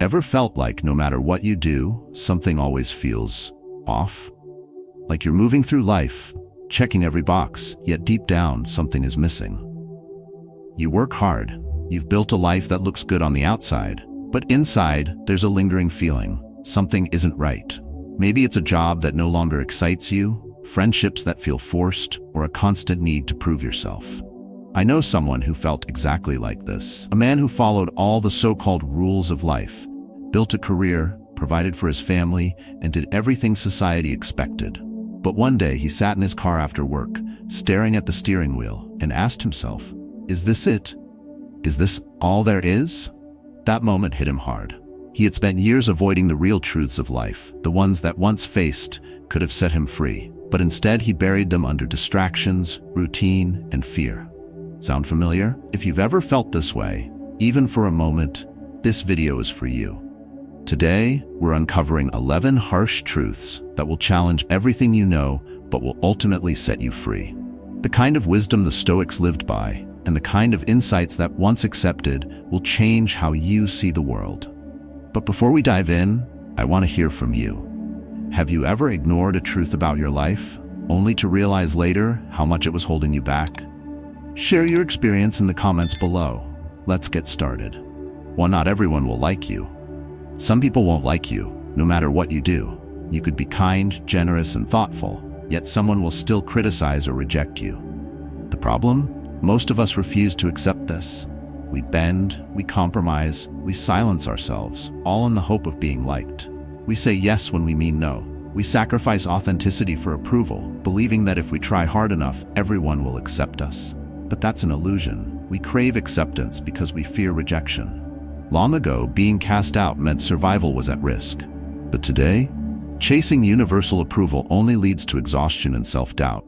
Ever felt like no matter what you do, something always feels off? Like you're moving through life, checking every box, yet deep down something is missing. You work hard, you've built a life that looks good on the outside, but inside there's a lingering feeling something isn't right. Maybe it's a job that no longer excites you, friendships that feel forced, or a constant need to prove yourself. I know someone who felt exactly like this. A man who followed all the so-called rules of life, built a career, provided for his family, and did everything society expected. But one day he sat in his car after work, staring at the steering wheel, and asked himself, "Is this it? Is this all there is?" That moment hit him hard. He had spent years avoiding the real truths of life, the ones that once faced could have set him free, but instead he buried them under distractions, routine, and fear. Sound familiar? If you've ever felt this way, even for a moment, this video is for you. Today, we're uncovering 11 harsh truths that will challenge everything you know, but will ultimately set you free. The kind of wisdom the Stoics lived by, and the kind of insights that once accepted will change how you see the world. But before we dive in, I want to hear from you. Have you ever ignored a truth about your life, only to realize later how much it was holding you back? Share your experience in the comments below. Let's get started. 1. Not everyone will like you. Some people won't like you, no matter what you do. You could be kind, generous, and thoughtful, yet someone will still criticize or reject you. The problem? Most of us refuse to accept this. We bend, we compromise, we silence ourselves, all in the hope of being liked. We say yes when we mean no. We sacrifice authenticity for approval, believing that if we try hard enough, everyone will accept us. But that's an illusion. We crave acceptance because we fear rejection. Long ago, being cast out meant survival was at risk. But today, chasing universal approval only leads to exhaustion and self-doubt.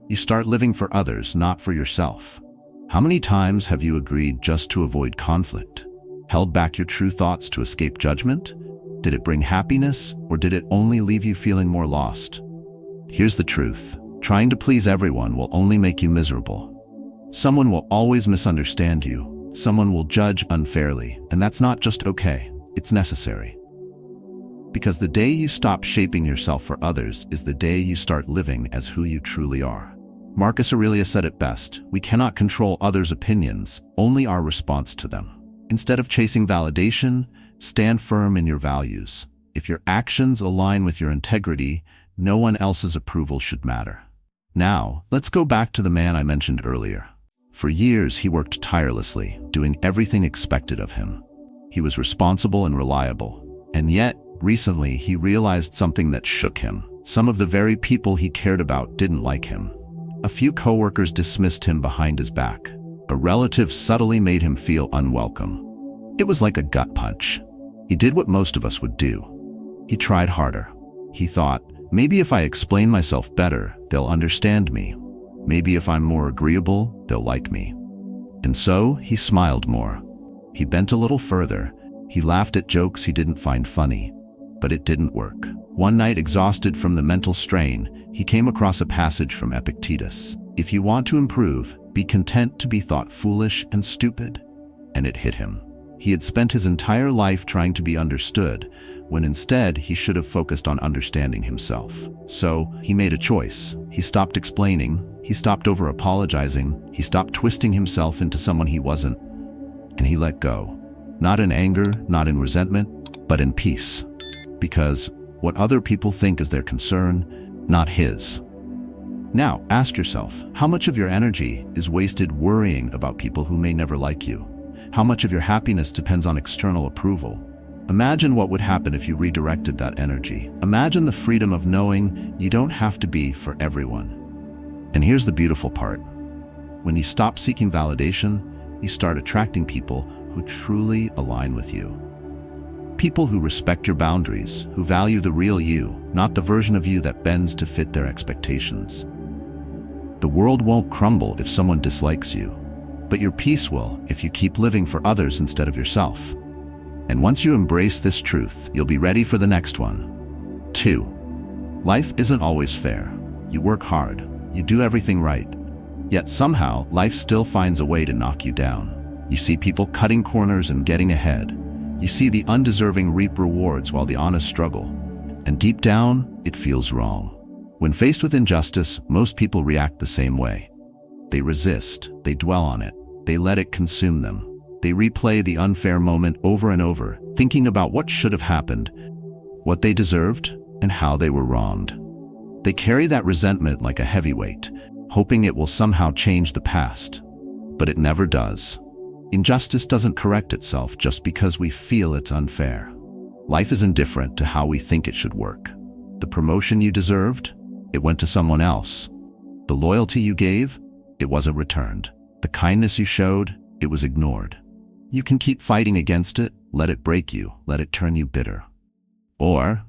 You start living for others, not for yourself. How many times have you agreed just to avoid conflict? Held back your true thoughts to escape judgment? Did it bring happiness, or did it only leave you feeling more lost? Here's the truth. Trying to please everyone will only make you miserable. Someone will always misunderstand you. Someone will judge unfairly, and that's not just okay, it's necessary. Because the day you stop shaping yourself for others is the day you start living as who you truly are. Marcus Aurelius said it best, we cannot control others' opinions, only our response to them. Instead of chasing validation, stand firm in your values. If your actions align with your integrity, no one else's approval should matter. Now, let's go back to the man I mentioned earlier. For years, he worked tirelessly, doing everything expected of him. He was responsible and reliable. And yet, recently, he realized something that shook him. Some of the very people he cared about didn't like him. A few coworkers dismissed him behind his back. A relative subtly made him feel unwelcome. It was like a gut punch. He did what most of us would do. He tried harder. He thought, maybe if I explain myself better, they'll understand me. Maybe if I'm more agreeable, they'll like me. And so, he smiled more. He bent a little further. He laughed at jokes he didn't find funny. But it didn't work. One night, exhausted from the mental strain, he came across a passage from Epictetus. If you want to improve, be content to be thought foolish and stupid. And it hit him. He had spent his entire life trying to be understood, when instead he should have focused on understanding himself. So, he made a choice. He stopped explaining. He stopped over-apologizing. He stopped twisting himself into someone he wasn't. And he let go. Not in anger, not in resentment, but in peace. Because what other people think is their concern, not his. Now, ask yourself, how much of your energy is wasted worrying about people who may never like you? How much of your happiness depends on external approval? Imagine what would happen if you redirected that energy. Imagine the freedom of knowing you don't have to be for everyone. And here's the beautiful part. When you stop seeking validation, you start attracting people who truly align with you. People who respect your boundaries, who value the real you, not the version of you that bends to fit their expectations. The world won't crumble if someone dislikes you, but your peace will if you keep living for others instead of yourself. And once you embrace this truth, you'll be ready for the next one. 2. Life isn't always fair. You work hard, you do everything right, yet somehow life still finds a way to knock you down. You see people cutting corners and getting ahead. You see the undeserving reap rewards while the honest struggle. And deep down, it feels wrong. When faced with injustice, most people react the same way. They resist, they dwell on it, they let it consume them. They replay the unfair moment over and over, thinking about what should have happened, what they deserved, and how they were wronged. They carry that resentment like a heavyweight, hoping it will somehow change the past. But it never does. Injustice doesn't correct itself just because we feel it's unfair. Life is indifferent to how we think it should work. The promotion you deserved, it went to someone else. The loyalty you gave, it wasn't returned. The kindness you showed, it was ignored. You can keep fighting against it, let it break you, let it turn you bitter. Or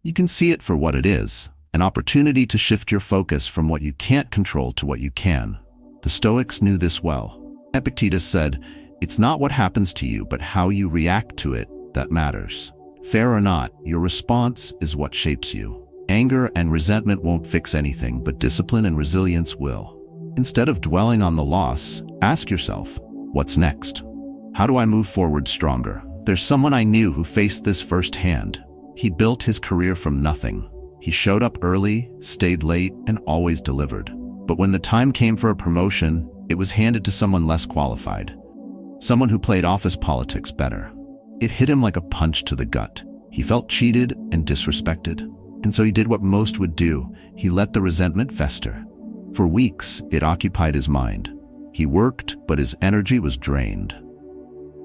you can see it for what it is, an opportunity to shift your focus from what you can't control to what you can. The Stoics knew this well. Epictetus said, "It's not what happens to you, but how you react to it that matters." Fair or not, your response is what shapes you. Anger and resentment won't fix anything, but discipline and resilience will. Instead of dwelling on the loss, ask yourself, what's next? How do I move forward stronger? There's someone I knew who faced this firsthand. He built his career from nothing. He showed up early, stayed late, and always delivered. But when the time came for a promotion, it was handed to someone less qualified. Someone who played office politics better. It hit him like a punch to the gut. He felt cheated and disrespected. And so he did what most would do. He let the resentment fester. For weeks, it occupied his mind. He worked, but his energy was drained.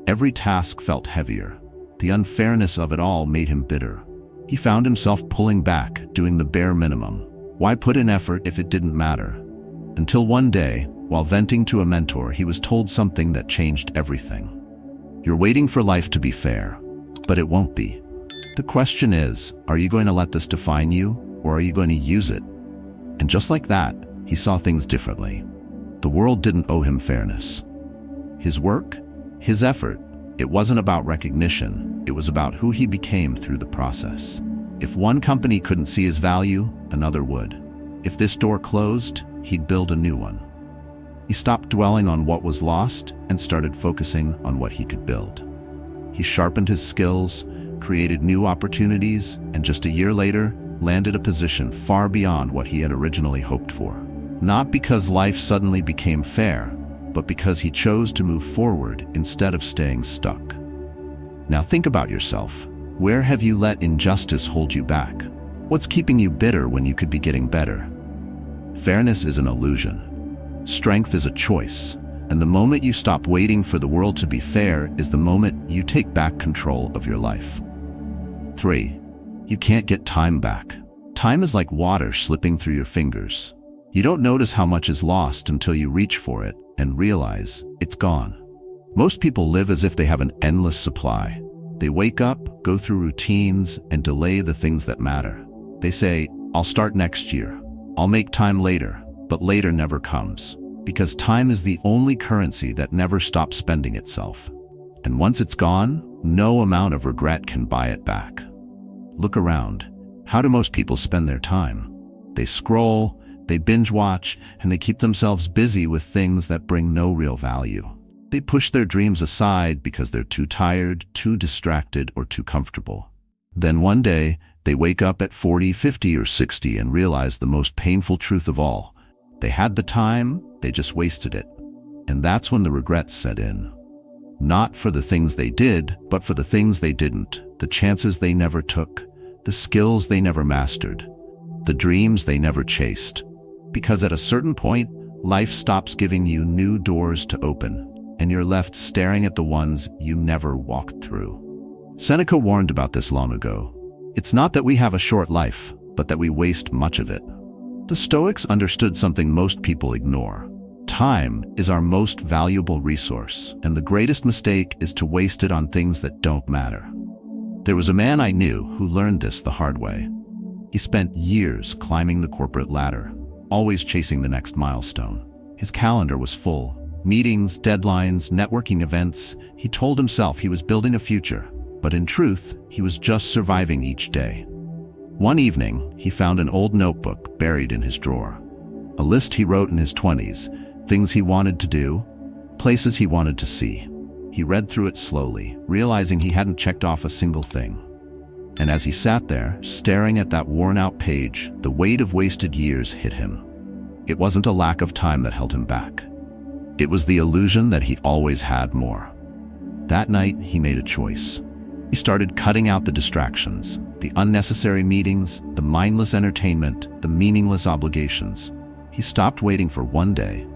Every task felt heavier. The unfairness of it all made him bitter. He found himself pulling back, doing the bare minimum. Why put in effort if it didn't matter? Until one day, while venting to a mentor, he was told something that changed everything. You're waiting for life to be fair, but it won't be. The question is, are you going to let this define you, or are you going to use it? And just like that, he saw things differently. The world didn't owe him fairness. His work, his effort, it wasn't about recognition, it was about who he became through the process. If one company couldn't see his value, another would. If this door closed, he'd build a new one. He stopped dwelling on what was lost and started focusing on what he could build. He sharpened his skills, created new opportunities, and just a year later, landed a position far beyond what he had originally hoped for. Not because life suddenly became fair, but because he chose to move forward instead of staying stuck. Now think about yourself. Where have you let injustice hold you back? What's keeping you bitter when you could be getting better? Fairness is an illusion. Strength is a choice, and the moment you stop waiting for the world to be fair is the moment you take back control of your life. 3. You can't get time back. Time is like water slipping through your fingers. You don't notice how much is lost until you reach for it and realize it's gone. Most people live as if they have an endless supply. They wake up, go through routines, and delay the things that matter. They say, "I'll start next year. I'll make time later." But later never comes, because time is the only currency that never stops spending itself. And once it's gone, no amount of regret can buy it back. Look around. How do most people spend their time? They scroll, they binge watch, and they keep themselves busy with things that bring no real value. They push their dreams aside because they're too tired, too distracted, or too comfortable. Then one day, they wake up at 40, 50, or 60 and realize the most painful truth of all. They had the time, they just wasted it. And that's when the regrets set in. Not for the things they did, but for the things they didn't, the chances they never took, the skills they never mastered, the dreams they never chased. Because at a certain point, life stops giving you new doors to open, and you're left staring at the ones you never walked through. Seneca warned about this long ago. It's not that we have a short life, but that we waste much of it. The Stoics understood something most people ignore. Time is our most valuable resource, and the greatest mistake is to waste it on things that don't matter. There was a man I knew who learned this the hard way. He spent years climbing the corporate ladder, always chasing the next milestone. His calendar was full. Meetings, deadlines, networking events. He told himself he was building a future, but in truth, he was just surviving each day. One evening, he found an old notebook buried in his drawer. A list he wrote in his 20s, things he wanted to do, places he wanted to see. He read through it slowly, realizing he hadn't checked off a single thing. And as he sat there, staring at that worn-out page, the weight of wasted years hit him. It wasn't a lack of time that held him back. It was the illusion that he always had more. That night, he made a choice. He started cutting out the distractions, the unnecessary meetings, the mindless entertainment, the meaningless obligations. He stopped waiting for one day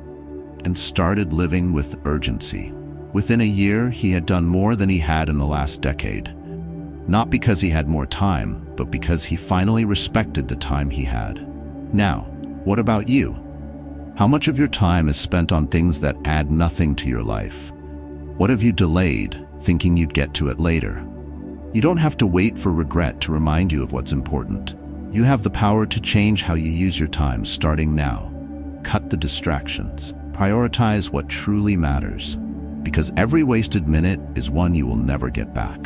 and started living with urgency. Within a year, he had done more than he had in the last decade. Not because he had more time, but because he finally respected the time he had. Now, what about you? How much of your time is spent on things that add nothing to your life? What have you delayed, thinking you'd get to it later? You don't have to wait for regret to remind you of what's important. You have the power to change how you use your time starting now. Cut the distractions. Prioritize what truly matters. Because every wasted minute is one you will never get back.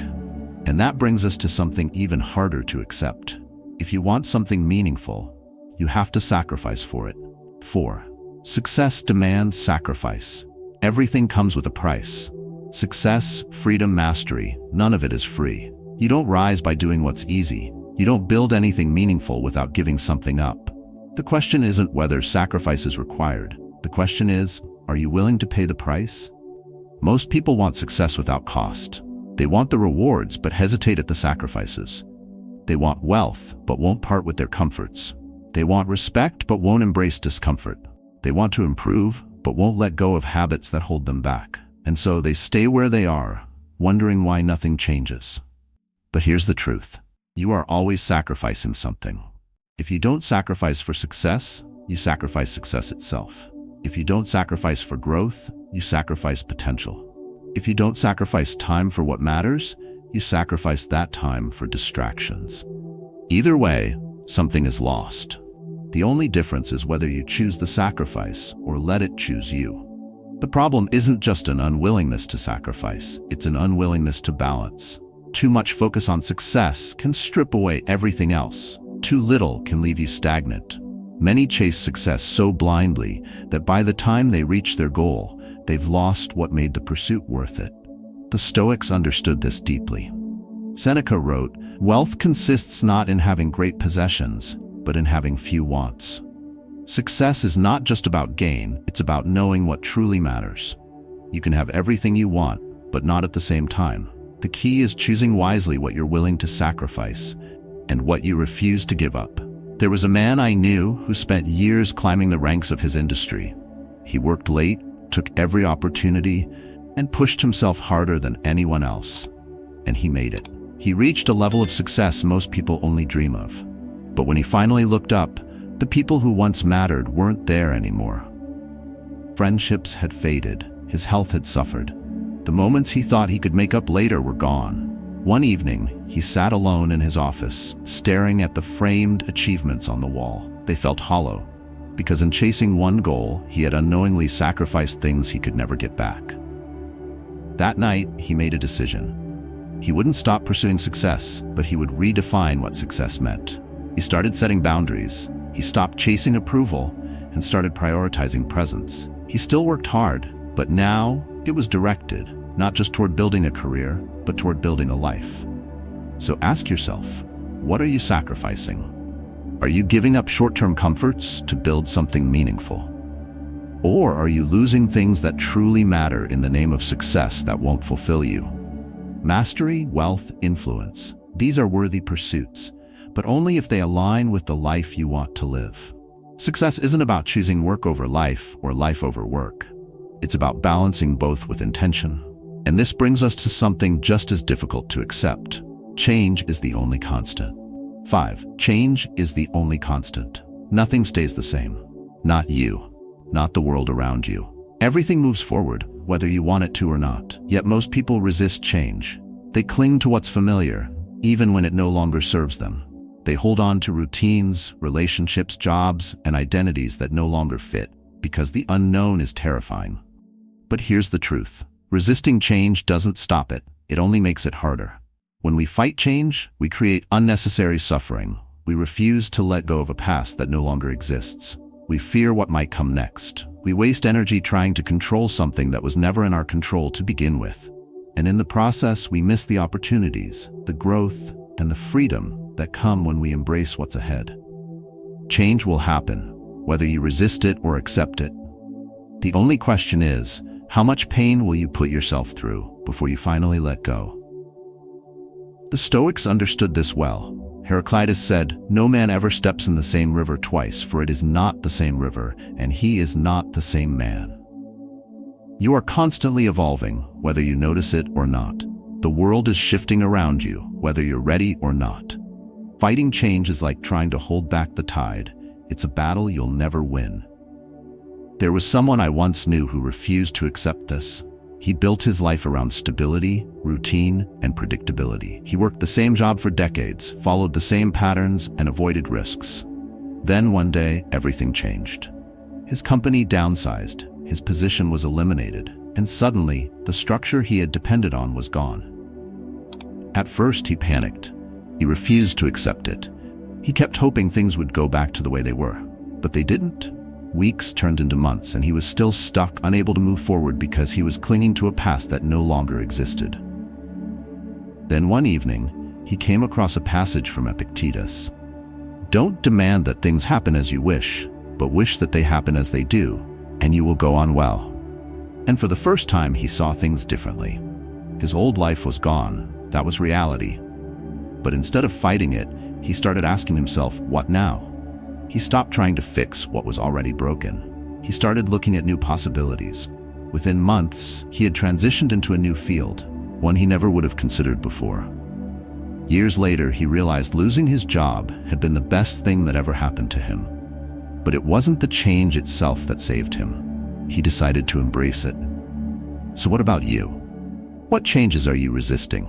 And that brings us to something even harder to accept. If you want something meaningful, you have to sacrifice for it. 4. Success demands sacrifice. Everything comes with a price. Success, freedom, mastery, none of it is free. You don't rise by doing what's easy. You don't build anything meaningful without giving something up. The question isn't whether sacrifice is required. The question is, are you willing to pay the price? Most people want success without cost. They want the rewards but hesitate at the sacrifices. They want wealth but won't part with their comforts. They want respect but won't embrace discomfort. They want to improve but won't let go of habits that hold them back. And so they stay where they are, wondering why nothing changes. But here's the truth. You are always sacrificing something. If you don't sacrifice for success, you sacrifice success itself. If you don't sacrifice for growth, you sacrifice potential. If you don't sacrifice time for what matters, you sacrifice that time for distractions. Either way, something is lost. The only difference is whether you choose the sacrifice or let it choose you. The problem isn't just an unwillingness to sacrifice, it's an unwillingness to balance. Too much focus on success can strip away everything else. Too little can leave you stagnant. Many chase success so blindly that by the time they reach their goal, they've lost what made the pursuit worth it. The Stoics understood this deeply. Seneca wrote, "Wealth consists not in having great possessions, but in having few wants." Success is not just about gain, it's about knowing what truly matters. You can have everything you want, but not at the same time. The key is choosing wisely what you're willing to sacrifice and what you refuse to give up. There was a man I knew who spent years climbing the ranks of his industry. He worked late, took every opportunity, and pushed himself harder than anyone else. And he made it. He reached a level of success most people only dream of. But when he finally looked up, the people who once mattered weren't there anymore. Friendships had faded. His health had suffered. The moments he thought he could make up later were gone. One evening, he sat alone in his office, staring at the framed achievements on the wall. They felt hollow, because in chasing one goal, he had unknowingly sacrificed things he could never get back. That night, he made a decision. He wouldn't stop pursuing success, but he would redefine what success meant. He started setting boundaries. He stopped chasing approval and started prioritizing presence. He still worked hard, but now it was directed, not just toward building a career, but toward building a life. So ask yourself, what are you sacrificing? Are you giving up short-term comforts to build something meaningful? Or are you losing things that truly matter in the name of success that won't fulfill you? Mastery, wealth, influence. These are worthy pursuits, but only if they align with the life you want to live. Success isn't about choosing work over life or life over work. It's about balancing both with intention. And this brings us to something just as difficult to accept. Change is the only constant. 5. Change is the only constant. Nothing stays the same. Not you. Not the world around you. Everything moves forward, whether you want it to or not. Yet most people resist change. They cling to what's familiar, even when it no longer serves them. They hold on to routines, relationships, jobs, and identities that no longer fit, because the unknown is terrifying. But here's the truth. Resisting change doesn't stop it. It only makes it harder. When we fight change, we create unnecessary suffering. We refuse to let go of a past that no longer exists. We fear what might come next. We waste energy trying to control something that was never in our control to begin with. And in the process, we miss the opportunities, the growth, and the freedom that come when we embrace what's ahead. Change will happen, whether you resist it or accept it. The only question is, how much pain will you put yourself through before you finally let go? The Stoics understood this well. Heraclitus said, "No man ever steps in the same river twice, for it is not the same river, and he is not the same man." You are constantly evolving, whether you notice it or not. The world is shifting around you, whether you're ready or not. Fighting change is like trying to hold back the tide. It's a battle you'll never win. There was someone I once knew who refused to accept this. He built his life around stability, routine, and predictability. He worked the same job for decades, followed the same patterns, and avoided risks. Then one day, everything changed. His company downsized, his position was eliminated, and suddenly, the structure he had depended on was gone. At first, he panicked. He refused to accept it. He kept hoping things would go back to the way they were, but they didn't. Weeks turned into months, and he was still stuck, unable to move forward because he was clinging to a past that no longer existed. Then one evening, he came across a passage from Epictetus. "Don't demand that things happen as you wish, but wish that they happen as they do, and you will go on well." And for the first time, he saw things differently. His old life was gone. That was reality. But instead of fighting it, he started asking himself, what now? He stopped trying to fix what was already broken. He started looking at new possibilities. Within months, he had transitioned into a new field, one he never would have considered before. Years later, he realized losing his job had been the best thing that ever happened to him. But it wasn't the change itself that saved him. He decided to embrace it. So what about you? What changes are you resisting?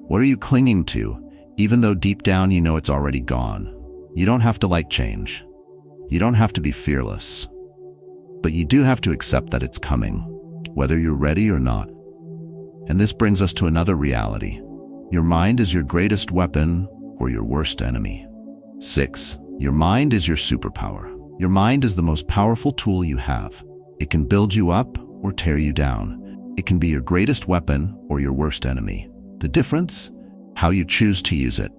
What are you clinging to, even though deep down you know it's already gone? You don't have to like change. You don't have to be fearless. But you do have to accept that it's coming, whether you're ready or not. And this brings us to another reality. Your mind is your greatest weapon or your worst enemy. 6. Your mind is your superpower. Your mind is the most powerful tool you have. It can build you up or tear you down. It can be your greatest weapon or your worst enemy. The difference? How you choose to use it.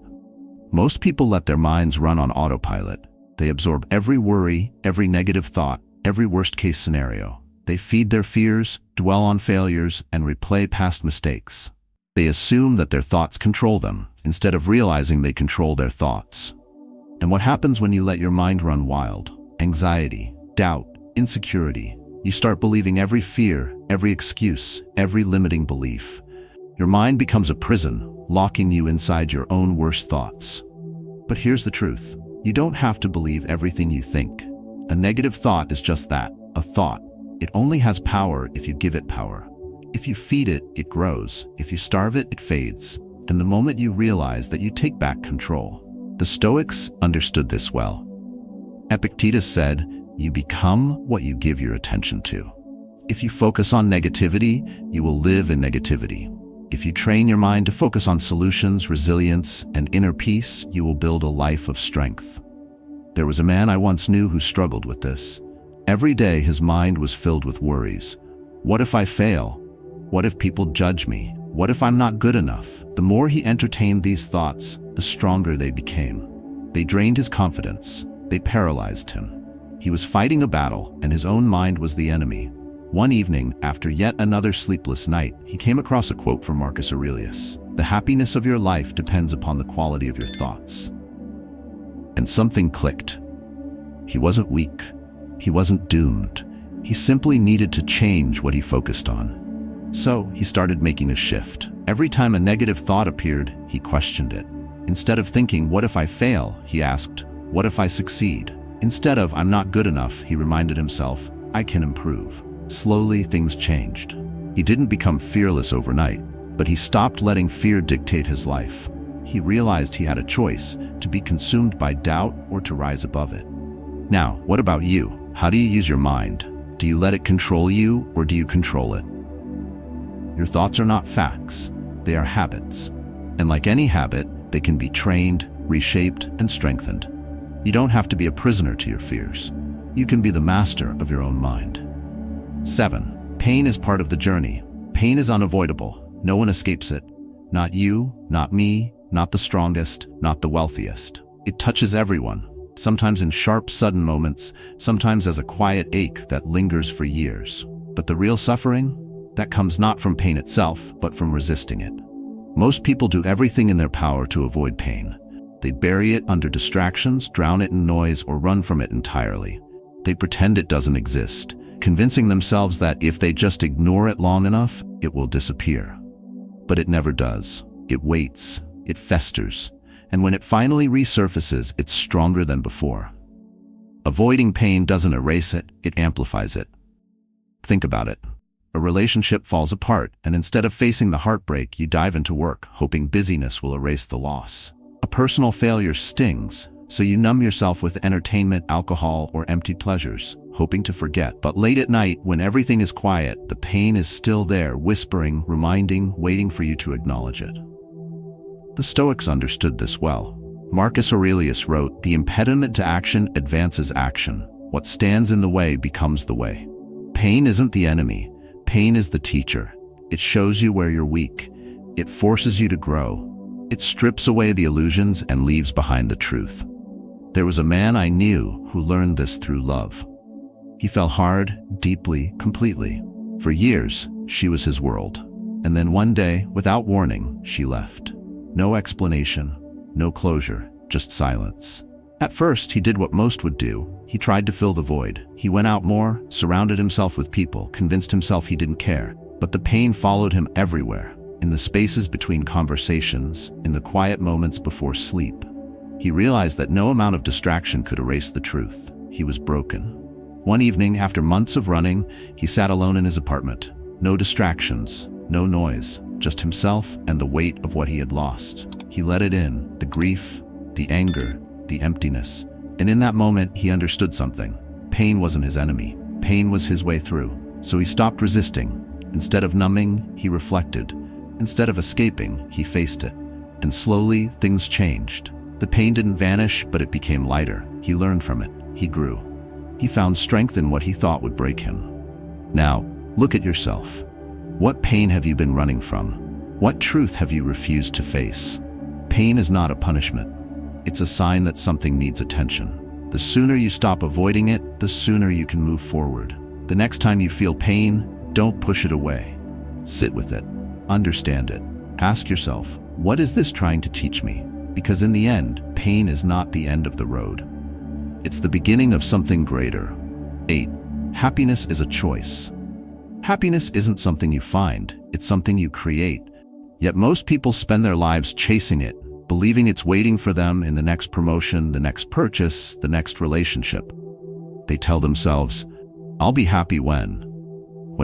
Most people let their minds run on autopilot. They absorb every worry, every negative thought, every worst-case scenario. They feed their fears, dwell on failures, and replay past mistakes. They assume that their thoughts control them, instead of realizing they control their thoughts. And what happens when you let your mind run wild? Anxiety, doubt, insecurity. You start believing every fear, every excuse, every limiting belief. Your mind becomes a prison, locking you inside your own worst thoughts. But here's the truth. You don't have to believe everything you think. A negative thought is just that, a thought. It only has power if you give it power. If you feed it, it grows. If you starve it, it fades. And the moment you realize that you take back control. The Stoics understood this well. Epictetus said, "You become what you give your attention to." If you focus on negativity, you will live in negativity. If you train your mind to focus on solutions, resilience, and inner peace, you will build a life of strength. There was a man I once knew who struggled with this. Every day his mind was filled with worries. What if I fail? What if people judge me? What if I'm not good enough? The more he entertained these thoughts, the stronger they became. They drained his confidence. They paralyzed him. He was fighting a battle, and his own mind was the enemy. One evening, after yet another sleepless night, he came across a quote from Marcus Aurelius. "The happiness of your life depends upon the quality of your thoughts." And something clicked. He wasn't weak. He wasn't doomed. He simply needed to change what he focused on. So he started making a shift. Every time a negative thought appeared, he questioned it. Instead of thinking, "What if I fail?" he asked, "What if I succeed?" Instead of, "I'm not good enough," he reminded himself, "I can improve." Slowly, things changed. He didn't become fearless overnight, but he stopped letting fear dictate his life. He realized he had a choice, to be consumed by doubt or to rise above it. Now, what about you? How do you use your mind? Do you let it control you, or do you control it? Your thoughts are not facts. They are habits. And like any habit, they can be trained, reshaped, and strengthened. You don't have to be a prisoner to your fears. You can be the master of your own mind. 7. Pain is part of the journey. Pain is unavoidable. No one escapes it. Not you, not me, not the strongest, not the wealthiest. It touches everyone, sometimes in sharp, sudden moments, sometimes as a quiet ache that lingers for years. But the real suffering? That comes not from pain itself, but from resisting it. Most people do everything in their power to avoid pain. They bury it under distractions, drown it in noise, or run from it entirely. They pretend it doesn't exist, convincing themselves that if they just ignore it long enough, it will disappear. But it never does. It waits, it festers, and when it finally resurfaces, it's stronger than before. Avoiding pain doesn't erase it, it amplifies it. Think about it. A relationship falls apart, and instead of facing the heartbreak, you dive into work, hoping busyness will erase the loss. A personal failure stings, so you numb yourself with entertainment, alcohol, or empty pleasures, hoping to forget. But late at night, when everything is quiet, the pain is still there, whispering, reminding, waiting for you to acknowledge it. The Stoics understood this well. Marcus Aurelius wrote, "The impediment to action advances action. What stands in the way becomes the way." Pain isn't the enemy. Pain is the teacher. It shows you where you're weak. It forces you to grow. It strips away the illusions and leaves behind the truth. There was a man I knew who learned this through love. He fell hard, deeply, completely. For years, she was his world. And then one day, without warning, she left. No explanation, no closure, just silence. At first, he did what most would do. He tried to fill the void. He went out more, surrounded himself with people, convinced himself he didn't care. But the pain followed him everywhere, in the spaces between conversations, in the quiet moments before sleep. He realized that no amount of distraction could erase the truth. He was broken. One evening, after months of running, he sat alone in his apartment. No distractions, no noise, just himself and the weight of what he had lost. He let it in, the grief, the anger, the emptiness. And in that moment, he understood something. Pain wasn't his enemy. Pain was his way through. So he stopped resisting. Instead of numbing, he reflected. Instead of escaping, he faced it. And slowly, things changed. The pain didn't vanish, but it became lighter. He learned from it. He grew. He found strength in what he thought would break him. Now, look at yourself. What pain have you been running from? What truth have you refused to face? Pain is not a punishment. It's a sign that something needs attention. The sooner you stop avoiding it, the sooner you can move forward. The next time you feel pain, don't push it away. Sit with it. Understand it. Ask yourself, what is this trying to teach me? Because in the end, pain is not the end of the road. It's the beginning of something greater. 8. Happiness is a choice. Happiness isn't something you find, it's something you create. Yet most people spend their lives chasing it, believing it's waiting for them in the next promotion, the next purchase, the next relationship. They tell themselves, I'll be happy when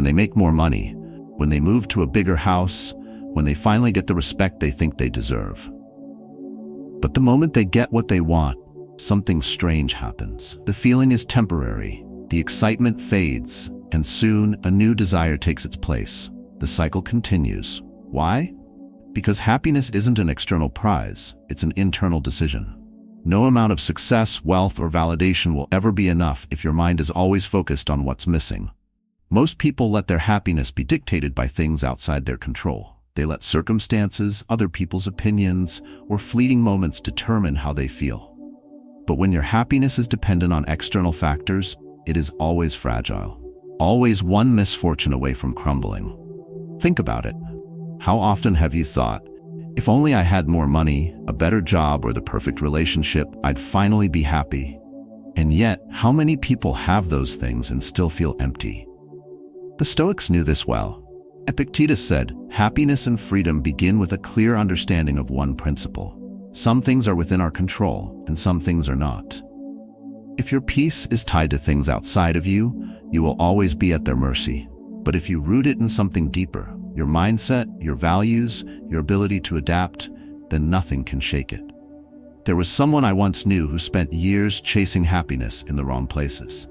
they make more money, when they move to a bigger house, when they finally get the respect they think they deserve. But the moment they get what they want, something strange happens. The feeling is temporary, the excitement fades, and soon a new desire takes its place. The cycle continues. Why? Because happiness isn't an external prize, it's an internal decision. No amount of success, wealth, or validation will ever be enough if your mind is always focused on what's missing. Most people let their happiness be dictated by things outside their control. They let circumstances, other people's opinions, or fleeting moments determine how they feel. But when your happiness is dependent on external factors, it is always fragile. Always one misfortune away from crumbling. Think about it. How often have you thought, if only I had more money, a better job, or the perfect relationship, I'd finally be happy? And yet, how many people have those things and still feel empty? The Stoics knew this well. Epictetus said, happiness and freedom begin with a clear understanding of one principle. Some things are within our control, and some things are not. If your peace is tied to things outside of you, you will always be at their mercy. But if you root it in something deeper, your mindset, your values, your ability to adapt, then nothing can shake it. There was someone I once knew who spent years chasing happiness in the wrong places.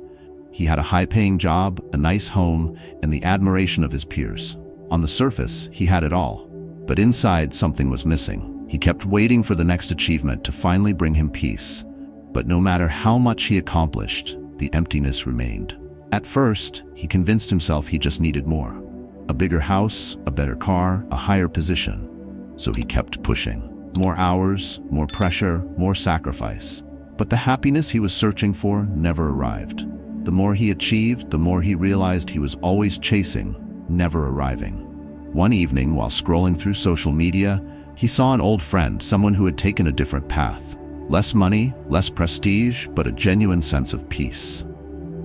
He had a high-paying job, a nice home, and the admiration of his peers. On the surface, he had it all. But inside, something was missing. He kept waiting for the next achievement to finally bring him peace. But no matter how much he accomplished, the emptiness remained. At first, he convinced himself he just needed more. a bigger house, a better car, a higher position. So he kept pushing. More hours, more pressure, more sacrifice. But the happiness he was searching for never arrived. The more he achieved, the more he realized he was always chasing, never arriving. One evening, while scrolling through social media, he saw an old friend, someone who had taken a different path. Less money, less prestige, but a genuine sense of peace.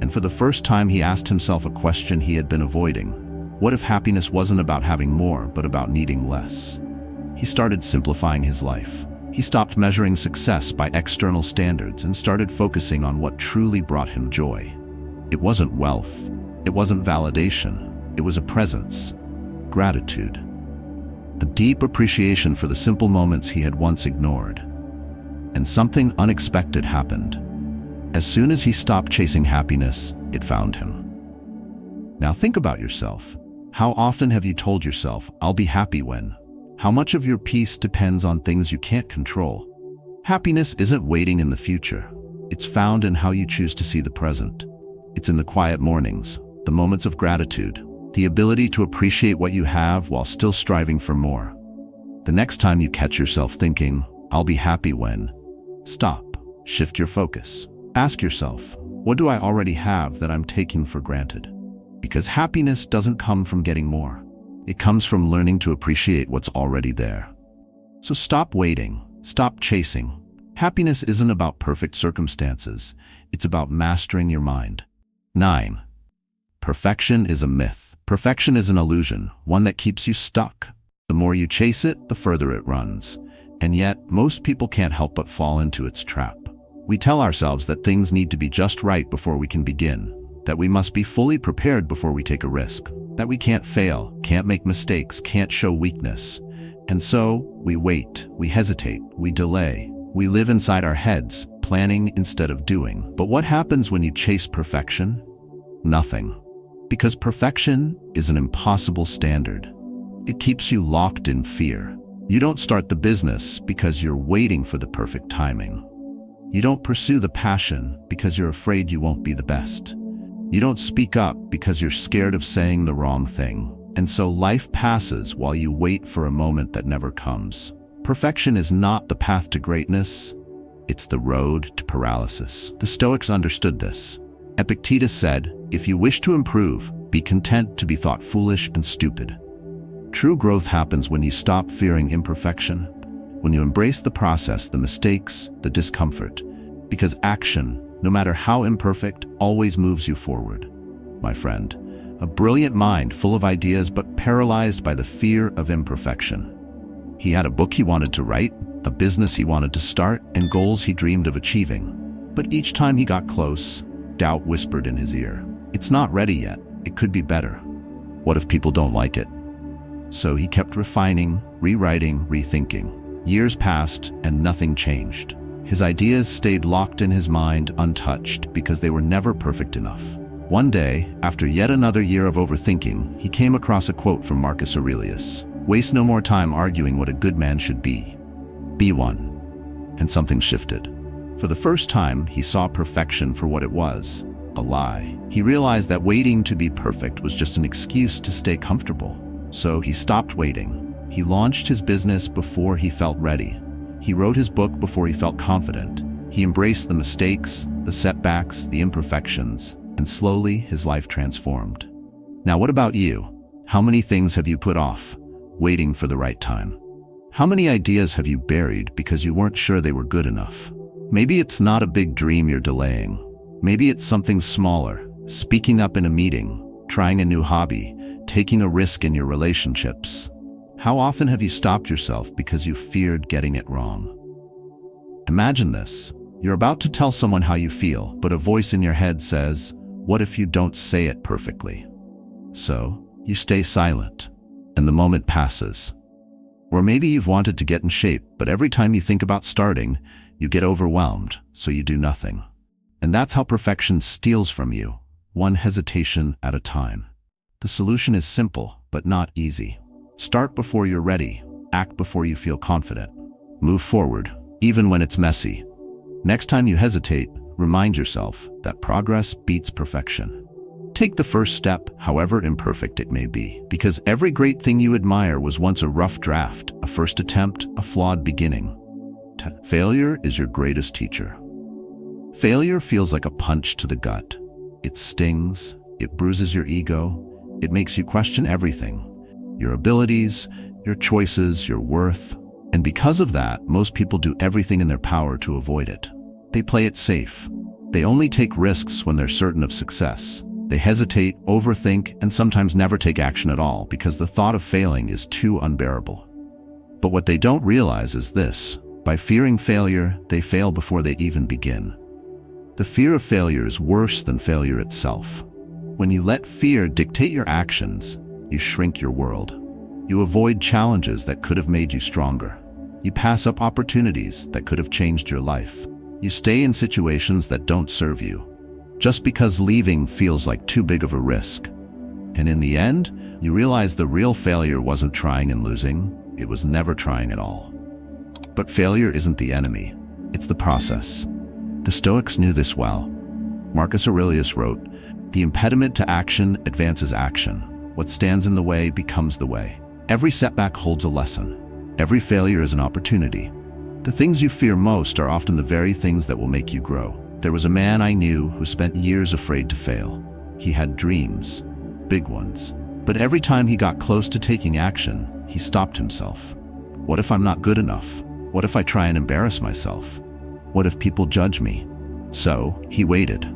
And for the first time, he asked himself a question he had been avoiding. What if happiness wasn't about having more, but about needing less? He started simplifying his life. He stopped measuring success by external standards and started focusing on what truly brought him joy. It wasn't wealth. It wasn't validation. It was a presence. Gratitude. A deep appreciation for the simple moments he had once ignored. And something unexpected happened. As soon as he stopped chasing happiness, it found him. Now think about yourself. How often have you told yourself, "I'll be happy when"? How much of your peace depends on things you can't control? Happiness isn't waiting in the future. It's found in how you choose to see the present. It's in the quiet mornings, the moments of gratitude, the ability to appreciate what you have while still striving for more. The next time you catch yourself thinking, "I'll be happy when," stop, shift your focus. Ask yourself, what do I already have that I'm taking for granted? Because happiness doesn't come from getting more. It comes from learning to appreciate what's already there. So stop waiting, stop chasing. Happiness isn't about perfect circumstances. It's about mastering your mind. 9. Perfection is a myth. Perfection is an illusion, one that keeps you stuck. The more you chase it, the further it runs. And yet, most people can't help but fall into its trap. We tell ourselves that things need to be just right before we can begin, that we must be fully prepared before we take a risk, that we can't fail, can't make mistakes, can't show weakness. And so, we wait, we hesitate, we delay. We live inside our heads, planning instead of doing. But what happens when you chase perfection? Nothing. Because perfection is an impossible standard. It keeps you locked in fear. You don't start the business because you're waiting for the perfect timing. You don't pursue the passion because you're afraid you won't be the best. You don't speak up because you're scared of saying the wrong thing. And so life passes while you wait for a moment that never comes. Perfection is not the path to greatness. It's the road to paralysis. The Stoics understood this. Epictetus said, "If you wish to improve, be content to be thought foolish and stupid." True growth happens when you stop fearing imperfection, when you embrace the process, the mistakes, the discomfort, because action, no matter how imperfect, always moves you forward. My friend, a brilliant mind full of ideas but paralyzed by the fear of imperfection. He had a book he wanted to write, a business he wanted to start, and goals he dreamed of achieving. But each time he got close, doubt whispered in his ear. It's not ready yet. It could be better. What if people don't like it? So he kept refining, rewriting, rethinking. Years passed and nothing changed. His ideas stayed locked in his mind, untouched, because they were never perfect enough. One day, after yet another year of overthinking, he came across a quote from Marcus Aurelius. "Waste no more time arguing what a good man should be. Be one." And something shifted. For the first time, he saw perfection for what it was, a lie. He realized that waiting to be perfect was just an excuse to stay comfortable. So he stopped waiting. He launched his business before he felt ready. He wrote his book before he felt confident. He embraced the mistakes, the setbacks, the imperfections, and slowly his life transformed. Now what about you? How many things have you put off, waiting for the right time? How many ideas have you buried because you weren't sure they were good enough? Maybe it's not a big dream you're delaying. Maybe it's something smaller, speaking up in a meeting, trying a new hobby, taking a risk in your relationships. How often have you stopped yourself because you feared getting it wrong? Imagine this. You're about to tell someone how you feel, but a voice in your head says, "What if you don't say it perfectly?" So, you stay silent, and the moment passes. Or maybe you've wanted to get in shape, but every time you think about starting, you get overwhelmed, so you do nothing. And that's how perfection steals from you, one hesitation at a time. The solution is simple, but not easy. Start before you're ready. Act before you feel confident. Move forward, even when it's messy. Next time you hesitate, remind yourself that progress beats perfection. Take the first step, however imperfect it may be, because every great thing you admire was once a rough draft, a first attempt, a flawed beginning. Failure is your greatest teacher. Failure feels like a punch to the gut. It stings, it bruises your ego, it makes you question everything, your abilities, your choices, your worth. And because of that, most people do everything in their power to avoid it. They play it safe. They only take risks when they're certain of success. They hesitate, overthink, and sometimes never take action at all because the thought of failing is too unbearable. But what they don't realize is this: by fearing failure, they fail before they even begin. The fear of failure is worse than failure itself. When you let fear dictate your actions, you shrink your world. You avoid challenges that could have made you stronger. You pass up opportunities that could have changed your life. You stay in situations that don't serve you, just because leaving feels like too big of a risk. And in the end, you realize the real failure wasn't trying and losing, it was never trying at all. But failure isn't the enemy, it's the process. The Stoics knew this well. Marcus Aurelius wrote, "The impediment to action advances action. What stands in the way becomes the way." Every setback holds a lesson. Every failure is an opportunity. The things you fear most are often the very things that will make you grow. There was a man I knew who spent years afraid to fail. He had dreams, big ones. But every time he got close to taking action, he stopped himself. What if I'm not good enough? What if I try and embarrass myself? What if people judge me? So he waited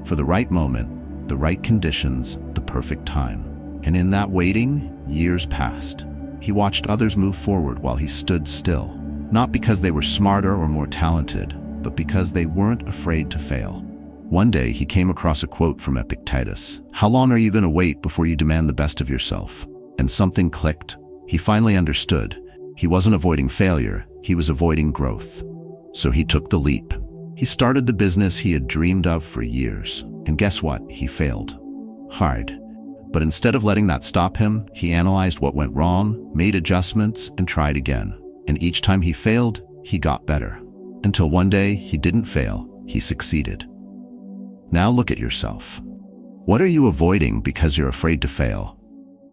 for the right moment, the right conditions, the perfect time. And in that waiting, years passed. He watched others move forward while he stood still, not because they were smarter or more talented, but because they weren't afraid to fail. One day he came across a quote from Epictetus. "How long are you going to wait before you demand the best of yourself?" And something clicked. He finally understood. He wasn't avoiding failure, he was avoiding growth. So he took the leap. He started the business he had dreamed of for years. And guess what? He failed. Hard. But instead of letting that stop him, he analyzed what went wrong, made adjustments, and tried again. And each time he failed, he got better. Until one day, he didn't fail, he succeeded. Now look at yourself. What are you avoiding because you're afraid to fail?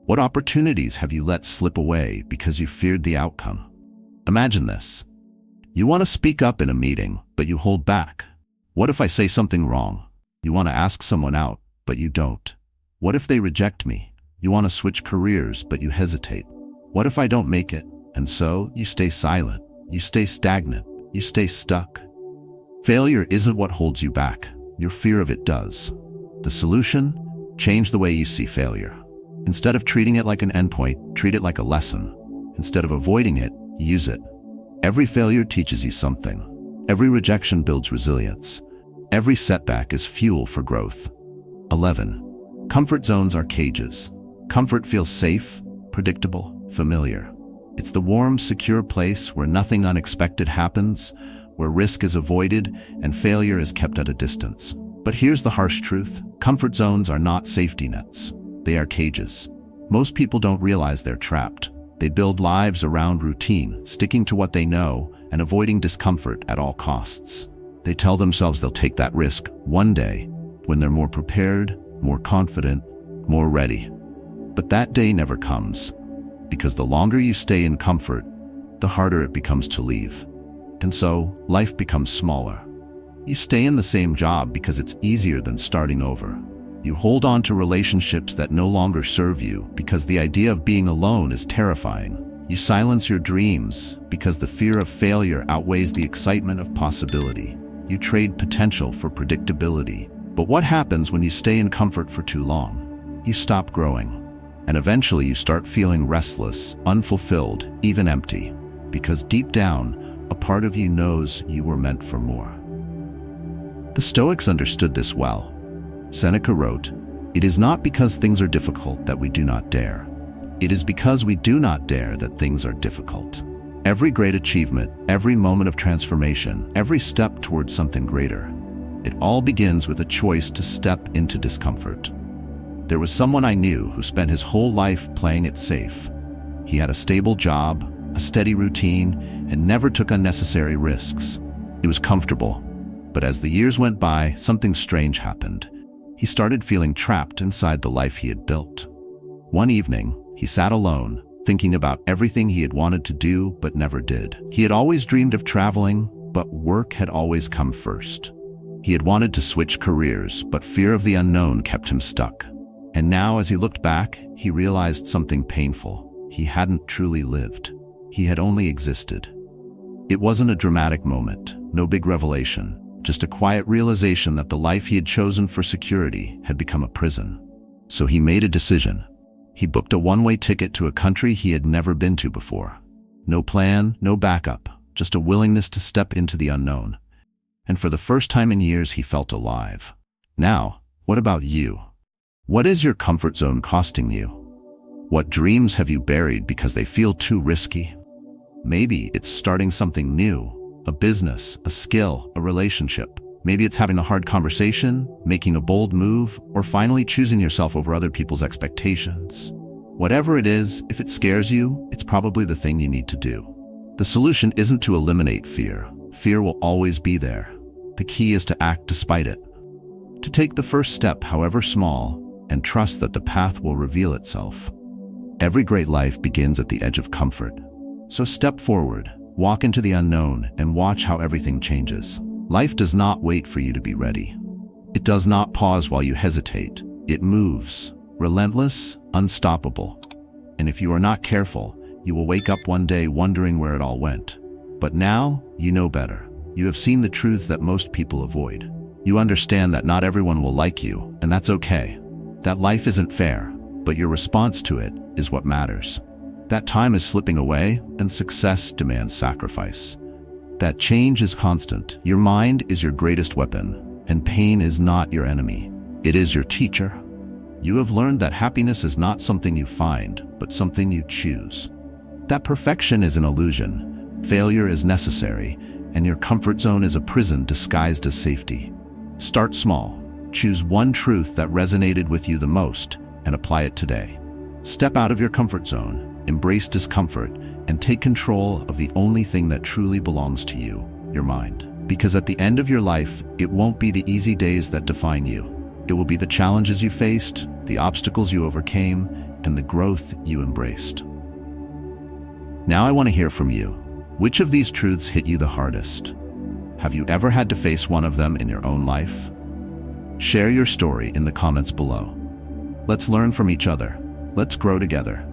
What opportunities have you let slip away because you feared the outcome? Imagine this. You want to speak up in a meeting, but you hold back. What if I say something wrong? You want to ask someone out, but you don't. What if they reject me? You want to switch careers, but you hesitate. What if I don't make it? And so you stay silent, you stay stagnant, you stay stuck. Failure isn't what holds you back. Your fear of it does. The solution? Change the way you see failure. Instead of treating it like an endpoint, treat it like a lesson. Instead of avoiding it, use it. Every failure teaches you something. Every rejection builds resilience. Every setback is fuel for growth. 11. Comfort zones are cages. Comfort feels safe, predictable, familiar. It's the warm, secure place where nothing unexpected happens, where risk is avoided and failure is kept at a distance. But here's the harsh truth. Comfort zones are not safety nets. They are cages. Most people don't realize they're trapped. They build lives around routine, sticking to what they know and avoiding discomfort at all costs. They tell themselves they'll take that risk one day when they're more prepared, more confident, more ready. But that day never comes, because the longer you stay in comfort, the harder it becomes to leave. And so, life becomes smaller. You stay in the same job because it's easier than starting over. You hold on to relationships that no longer serve you because the idea of being alone is terrifying. You silence your dreams because the fear of failure outweighs the excitement of possibility. You trade potential for predictability. But what happens when you stay in comfort for too long? You stop growing. And eventually you start feeling restless, unfulfilled, even empty. Because deep down, a part of you knows you were meant for more. The Stoics understood this well. Seneca wrote, "It is not because things are difficult that we do not dare. It is because we do not dare that things are difficult." Every great achievement, every moment of transformation, every step towards something greater, it all begins with a choice to step into discomfort. There was someone I knew who spent his whole life playing it safe. He had a stable job, a steady routine, and never took unnecessary risks. He was comfortable. But as the years went by, something strange happened. he started feeling trapped inside the life he had built. One evening, he sat alone, thinking about everything he had wanted to do but never did. He had always dreamed of traveling, but work had always come first. He had wanted to switch careers, but fear of the unknown kept him stuck. And now, as he looked back, he realized something painful. He hadn't truly lived. He had only existed. It wasn't a dramatic moment, no big revelation, just a quiet realization that the life he had chosen for security had become a prison. So he made a decision. He booked a one-way ticket to a country he had never been to before. No plan, no backup, just a willingness to step into the unknown. And for the first time in years, he felt alive. Now, what about you? What is your comfort zone costing you? What dreams have you buried because they feel too risky? Maybe it's starting something new, a business, a skill, a relationship. Maybe it's having a hard conversation, making a bold move, or finally choosing yourself over other people's expectations. Whatever it is, if it scares you, it's probably the thing you need to do. The solution isn't to eliminate fear. Fear will always be there. The key is to act despite it. To take the first step, however small, and trust that the path will reveal itself. Every great life begins at the edge of comfort. So step forward, walk into the unknown, and watch how everything changes. Life does not wait for you to be ready. It does not pause while you hesitate. It moves, relentless, unstoppable. And if you are not careful, you will wake up one day wondering where it all went. But now, you know better. You have seen the truths that most people avoid. You understand that not everyone will like you, and that's okay. That life isn't fair, but your response to it is what matters. That time is slipping away, and success demands sacrifice. That change is constant. Your mind is your greatest weapon, and pain is not your enemy. It is your teacher. You have learned that happiness is not something you find, but something you choose. That perfection is an illusion. Failure is necessary, and your comfort zone is a prison disguised as safety. Start small. Choose one truth that resonated with you the most, and apply it today. Step out of your comfort zone, embrace discomfort, and take control of the only thing that truly belongs to you, your mind. Because at the end of your life, it won't be the easy days that define you. It will be the challenges you faced, the obstacles you overcame, and the growth you embraced. Now I want to hear from you. Which of these truths hit you the hardest? Have you ever had to face one of them in your own life? Share your story in the comments below. Let's learn from each other. Let's grow together.